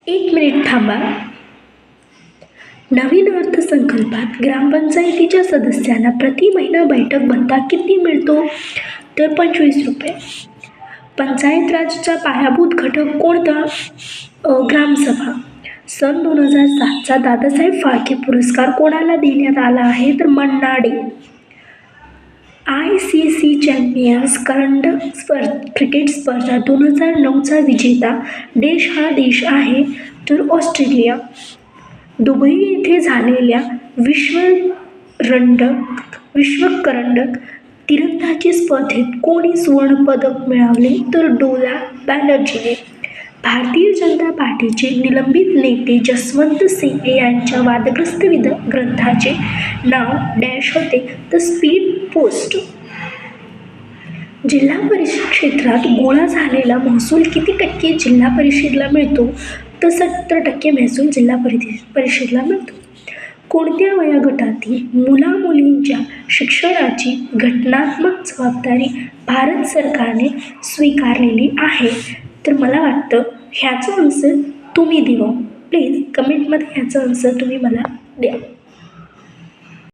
एक मिनिट थांबा. नवीन अर्थसंकल्पात ग्रामपंचायतीच्या सदस्यांना प्रति महिना बैठक भत्ता किती मिळतो? तर 25 रुपये. पंचायत राजचा पायाभूत घटक कोणता? ग्रामसभा. सन 2007चा दादासाहेब फाळके पुरस्कार कोणाला देण्यात आला आहे? तर Manna day. ICC champions cricket स्पर्धा 2009चा विजेता देश आहे तर ऑस्ट्रेलिया. दुबई येथे झालेल्या विश्वकरंडक तिरंदाजी स्पर्धेत कोणी सुवर्णपदक मिळवले? तर डोला बॅनर्जीने. भारतीय जनता पार्टीचे निलंबित नेते जसवंत सिंह यांच्या वादग्रस्त ग्रंथाचे नाव डॅश होते? तर स्पीड पोस्ट. जिल्हा परिषद क्षेत्रात गोळा झालेला महसूल किती टक्के जिल्हा परिषदेला मिळतो? तर 70% महसूल जिल्हा परिषदेला मिळतो. कोणत्या वयोगटातील मुला-मुलींच्या शिक्षणाची घटनात्मक जबाबदारी भारत सरकारने स्वीकारलेली आहे? तर मला वाटतं ह्याचं आन्सर तुम्ही द्यावं. प्लीज कमेंटमध्ये ह्याचं आन्सर तुम्ही मला द्या.